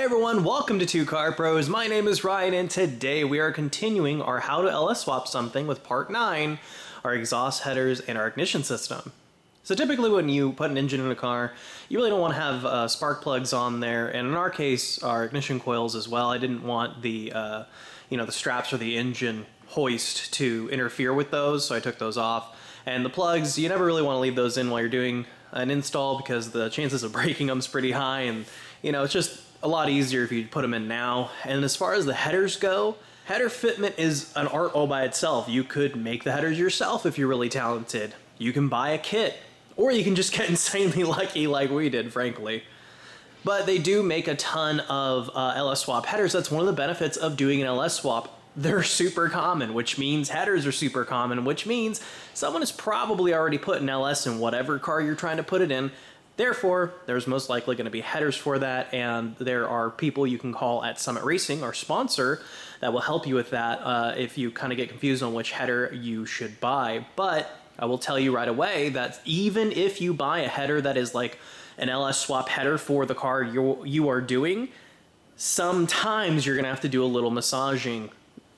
everyone, welcome to Two Car Pros. My name is Ryan and today we are continuing our How to LS Swap Something with Part 9, our exhaust headers and our ignition system. So typically when you put an engine in a car, you really don't want to have spark plugs on there, and in our case, our ignition coils as well. I didn't want the the straps or the engine hoist to interfere with those, so I took those off. And the plugs, you never really want to leave those in while you're doing an install because the chances of breaking them is pretty high, and it's just a lot easier if you put them in now. And as far as the headers go, header fitment is an art all by itself. You could make the headers yourself if you're really talented. You can buy a kit, or you can just get insanely lucky like we did, frankly. But they do make a ton of LS swap headers. That's one of the benefits of doing an LS swap. They're super common, which means headers are super common, which means someone has probably already put an LS in whatever car you're trying to put it in. Therefore, there's most likely going to be headers for that, and there are people you can call at Summit Racing, our sponsor, that will help you with that if you kind of get confused on which header you should buy. But I will tell you right away that even if you buy a header that is like an LS swap header for the car you are doing, sometimes you're going to have to do a little massaging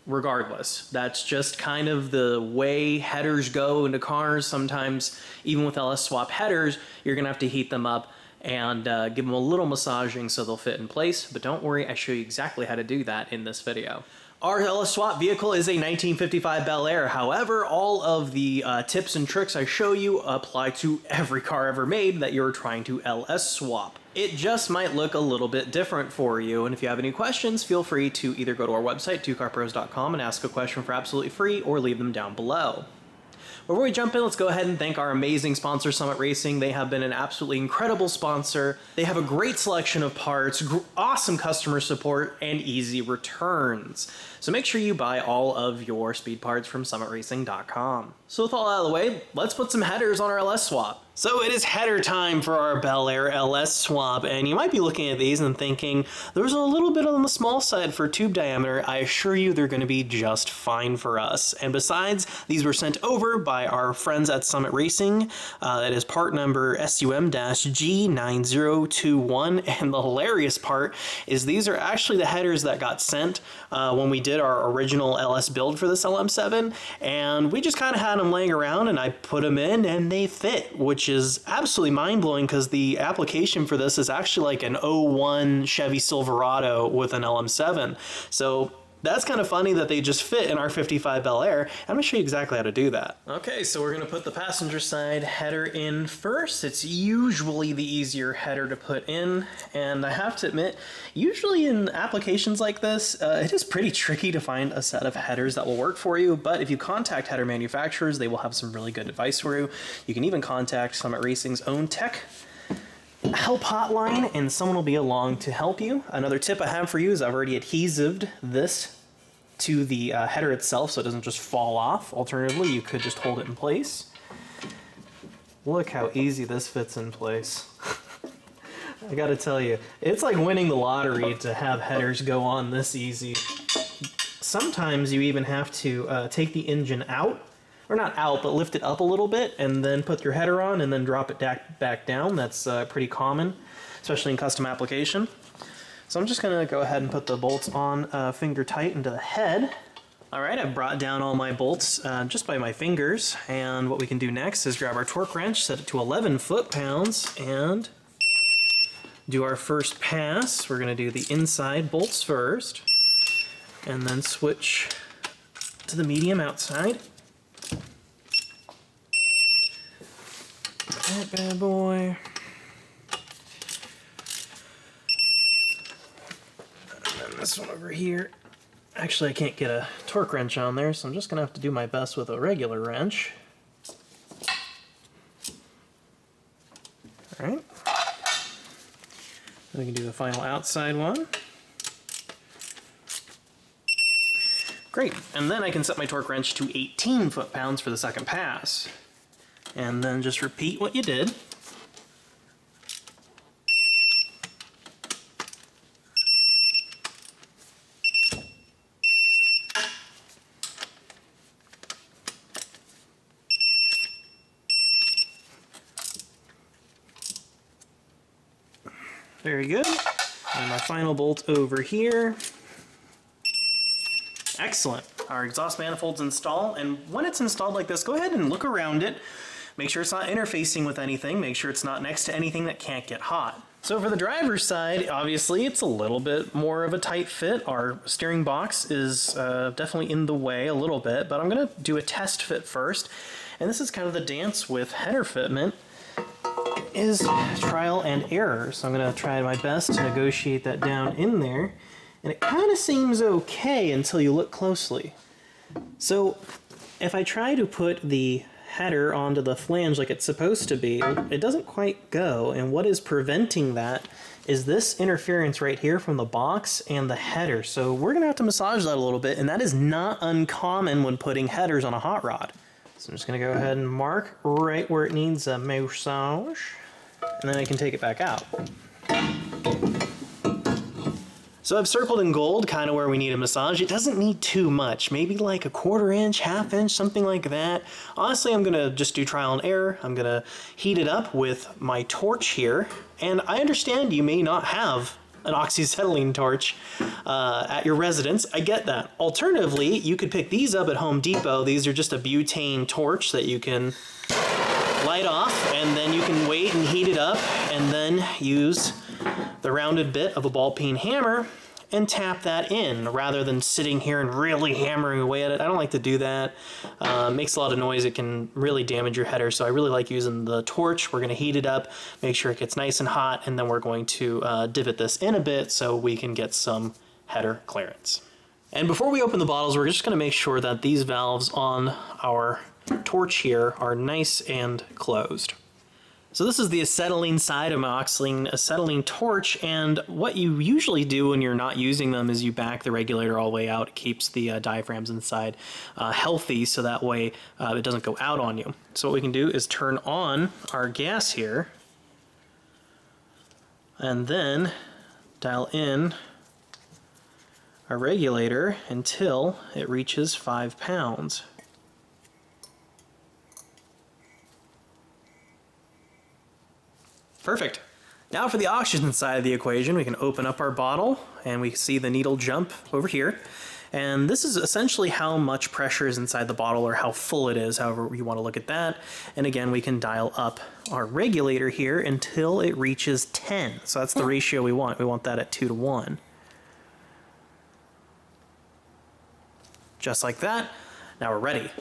regardless. That's just kind of the way headers go into cars. Sometimes, even with LS swap headers, you're going to have to heat them up and give them a little massaging so they'll fit in place. But don't worry, I show you exactly how to do that in this video. Our LS swap vehicle is a 1955 Bel Air. However, all of the tips and tricks I show you apply to every car ever made that you're trying to LS swap. It just might look a little bit different for you, and if you have any questions, feel free to either go to our website, twocarpros.com, and ask a question for absolutely free, or leave them down below. Before we jump in, let's go ahead and thank our amazing sponsor, Summit Racing. They have been an absolutely incredible sponsor. They have a great selection of parts, awesome customer support, and easy returns. So make sure you buy all of your speed parts from summitracing.com. So with all out of the way, let's put some headers on our LS swap. So it is header time for our Bel Air LS swap, and you might be looking at these and thinking, there's a little bit on the small side for tube diameter. I assure you they're going to be just fine for us. And besides, these were sent over by our friends at Summit Racing. That is part number SUM-G9021, and the hilarious part is these are actually the headers that got sent when we did our original LS build for this LM7, and we just kind of had them laying around and I put them in and they fit, which is absolutely mind-blowing because the application for this is actually like an '01 Chevy Silverado with an LM7. So that's kind of funny that they just fit in our 55 Bel Air. I'm going to show you exactly how to do that. Okay, so we're going to put the passenger side header in first. It's usually the easier header to put in, and I have to admit, usually in applications like this, it is pretty tricky to find a set of headers that will work for you, but if you contact header manufacturers, they will have some really good advice for you. You can even contact Summit Racing's own tech help hotline, and someone will be along to help you. Another tip I have for you is I've already adhesived this to the header itself so it doesn't just fall off. Alternatively, you could just hold it in place. Look how easy this fits in place. I gotta tell you, it's like winning the lottery to have headers go on this easy. Sometimes you even have to take the engine out, or not out, but lift it up a little bit and then put your header on and then drop it back down. That's pretty common, especially in custom application. So I'm just gonna go ahead and put the bolts on finger tight into the head. All right, I've brought down all my bolts just by my fingers, and what we can do next is grab our torque wrench, set it to 11 foot-pounds, and do our first pass. We're gonna do the inside bolts first, and then switch to the medium outside. That bad boy. And then this one over here. Actually, I can't get a torque wrench on there, so I'm just gonna have to do my best with a regular wrench. All right. Then we can do the final outside one. Great, and then I can set my torque wrench to 18 foot-pounds for the second pass. And then just repeat what you did. Very good. And my final bolt over here. Excellent. Our exhaust manifold's installed, and when it's installed like this, go ahead and look around it. Make sure it's not interfacing with anything. Make sure it's not next to anything that can't get hot. So for the driver's side, obviously it's a little bit more of a tight fit. Our steering box is definitely in the way a little bit, but I'm gonna do a test fit first. And this is kind of the dance with header fitment, is trial and error. So I'm gonna try my best to negotiate that down in there. And it kind of seems okay until you look closely. So if I try to put the header onto the flange like it's supposed to be, it doesn't quite go. And what is preventing that is this interference right here from the box and the header. So we're gonna have to massage that a little bit, and that is not uncommon when putting headers on a hot rod. So I'm just gonna go ahead and mark right where it needs a massage, and then I can take it back out. So I've circled in gold kind of where we need a massage. It doesn't need too much, maybe like a 1/4 inch, 1/2 inch, something like that. Honestly, I'm gonna just do trial and error. I'm gonna heat it up with my torch here. And I understand you may not have an oxyacetylene torch at your residence. I get that. Alternatively, you could pick these up at Home Depot. These are just a butane torch that you can light off, and then you can wait and heat it up, and then use the rounded bit of a ball peen hammer and tap that in rather than sitting here and really hammering away at it. I don't like to do that. It makes a lot of noise. It can really damage your header. So I really like using the torch. We're going to heat it up, make sure it gets nice and hot, and then we're going to divot this in a bit so we can get some header clearance. And before we open the bottles, we're just going to make sure that these valves on our torch here are nice and closed. So this is the acetylene side of my acetylene torch, and what you usually do when you're not using them is you back the regulator all the way out. It keeps the diaphragms inside healthy, so that way it doesn't go out on you. So what we can do is turn on our gas here, and then dial in our regulator until it reaches 5 pounds. Perfect. Now for the oxygen side of the equation, we can open up our bottle and we see the needle jump over here. And this is essentially how much pressure is inside the bottle, or how full it is, however you want to look at that. And again, we can dial up our regulator here until it reaches 10. So that's the ratio we want. We want that at 2:1. Just like that. Now we're ready.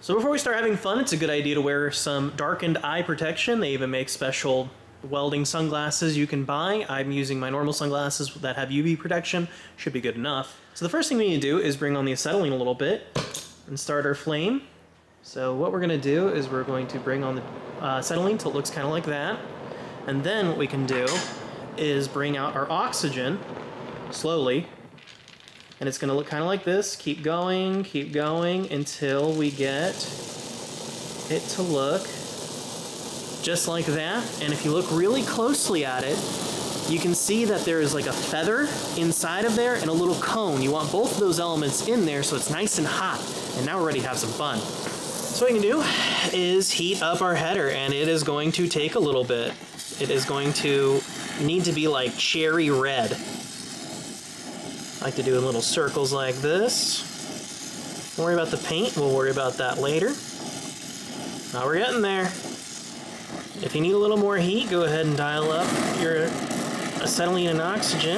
So before we start having fun, it's a good idea to wear some darkened eye protection. They even make special welding sunglasses you can buy. I'm using my normal sunglasses that have UV protection. Should be good enough. So the first thing we need to do is bring on the acetylene a little bit and start our flame. So what we're going to do is we're going to bring on the acetylene till it looks kind of like that. And then what we can do is bring out our oxygen slowly. And it's going to look kind of like this. Keep going until we get it to look just like that. And if you look really closely at it, you can see that there is like a feather inside of there and a little cone. You want both of those elements in there so it's nice and hot. And now we're ready to have some fun. So what we can do is heat up our header, and it is going to take a little bit. It is going to need to be like cherry red. I like to do in little circles like this. Don't worry about the paint, we'll worry about that later. Now we're getting there. If you need a little more heat, go ahead and dial up your acetylene and oxygen.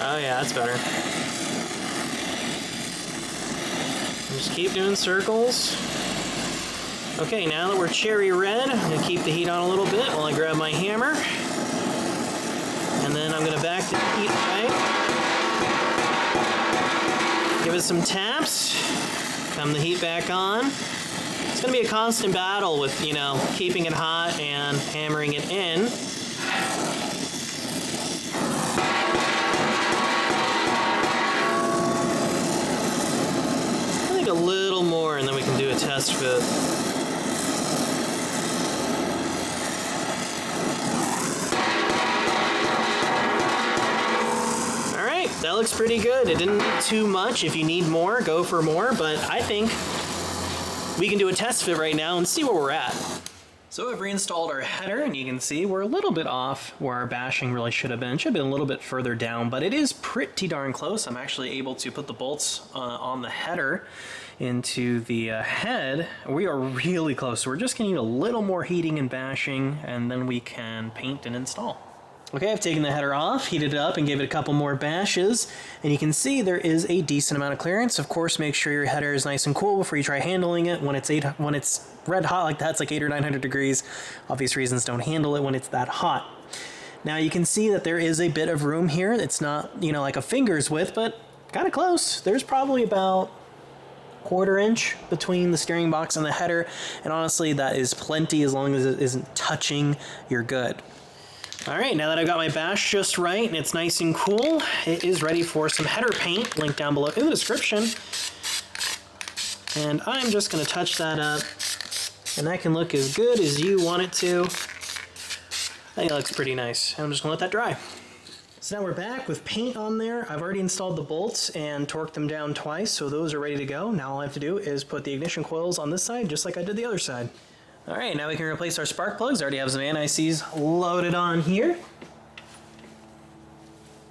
Oh yeah, that's better. And just keep doing circles. Okay, now that we're cherry red, I'm gonna keep the heat on a little bit while I grab my hammer. And then I'm gonna back the heat away. Give it some taps. Come the heat back on. It's gonna be a constant battle with, you know, keeping it hot and hammering it in. I think a little more, and then we can do a test fit. That looks pretty good. It didn't need too much. If you need more, go for more, but I think we can do a test fit right now and see where we're at. So I've reinstalled our header, and you can see we're a little bit off where our bashing really should have been. It should have been a little bit further down, but it is pretty darn close. I'm actually able to put the bolts on the header into the head. We are really close, so we're just going to need a little more heating and bashing, and then we can paint and install. Okay, I've taken the header off, heated it up, and gave it a couple more bashes, and you can see there is a decent amount of clearance. Of course, make sure your header is nice and cool before you try handling it. When it's red hot like that, it's like 800 or 900 degrees. Obvious reasons, don't handle it when it's that hot. Now you can see that there is a bit of room here. It's not, you know, like a finger's width, but kind of close. There's probably about 1/4 inch between the steering box and the header, and honestly, that is plenty. As long as it isn't touching, you're good. All right, now that I've got my bash just right and it's nice and cool, it is ready for some header paint, link down below in the description. And I'm just gonna touch that up, and that can look as good as you want it to. I think it looks pretty nice. I'm just gonna let that dry. So now we're back with paint on there. I've already installed the bolts and torqued them down twice, so those are ready to go. Now all I have to do is put the ignition coils on this side, just like I did the other side. All right, now we can replace our spark plugs. I already have some anti-seize loaded on here.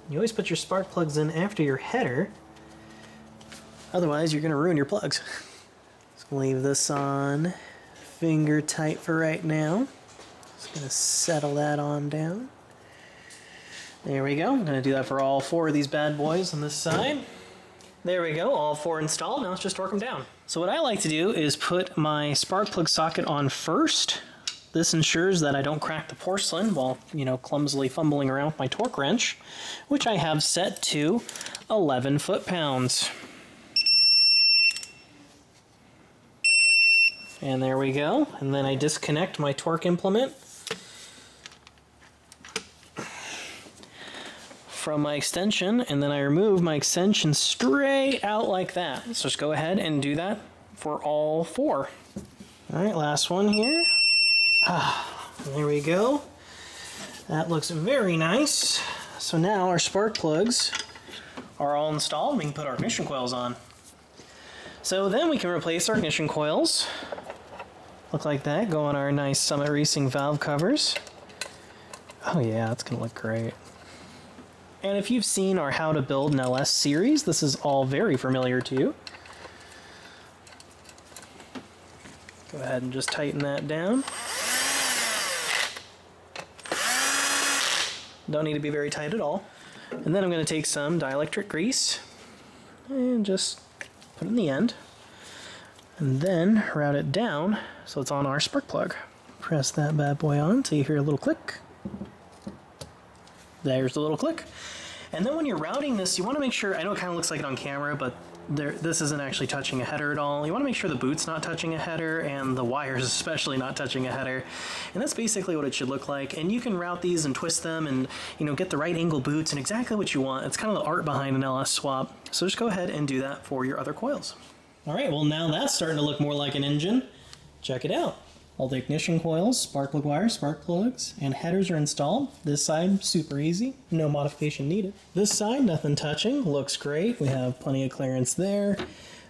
You always put your spark plugs in after your header, otherwise you're gonna ruin your plugs. Just gonna leave this on finger tight for right now. Just gonna settle that on down. There we go. I'm gonna do that for all 4 of these bad boys on this side. There we go, all 4 installed. Now let's just torque them down. So what I like to do is put my spark plug socket on first. This ensures that I don't crack the porcelain while, you know, clumsily fumbling around with my torque wrench, which I have set to 11 foot-pounds. And there we go. And then I disconnect my torque implement from my extension, and then I remove my extension straight out like that. So just go ahead and do that for all 4. All right, last one here. There we go. That looks very nice. So now our spark plugs are all installed. We can put our ignition coils on. So then we can replace our ignition coils. Look like that. Go on our nice Summit Racing valve covers. Oh yeah, that's gonna look great. And if you've seen our How to Build an LS series, this is all very familiar to you. Go ahead and just tighten that down. Don't need to be very tight at all. And then I'm going to take some dielectric grease and just put it in the end. And then route it down so it's on our spark plug. Press that bad boy on until you hear a little click. There's the little click. And then when you're routing this, you want to make sure, I know it kind of looks like it on camera, but this isn't actually touching a header at all. You want to make sure the boot's not touching a header, and the wires especially not touching a header. And that's basically what it should look like. And you can route these and twist them and, you know, get the right angle boots and exactly what you want. It's kind of the art behind an LS swap. So just go ahead and do that for your other coils. All right, well now that's starting to look more like an engine. Check it out. All the ignition coils, spark plug wires, spark plugs, and headers are installed. This side, super easy, no modification needed. This side, nothing touching, looks great. We have plenty of clearance there,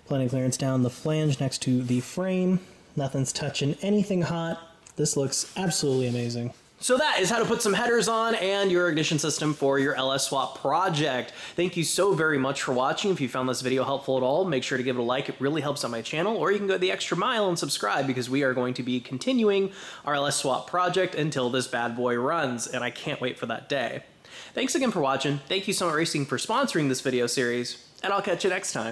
plenty of clearance down the flange next to the frame. Nothing's touching anything hot. This looks absolutely amazing. So that is how to put some headers on and your ignition system for your LS swap project. Thank you so very much for watching. If you found this video helpful at all, make sure to give it a like. It really helps out my channel. Or you can go the extra mile and subscribe, because we are going to be continuing our LS swap project until this bad boy runs, and I can't wait for that day. Thanks again for watching. Thank you Summit Racing for sponsoring this video series, and I'll catch you next time.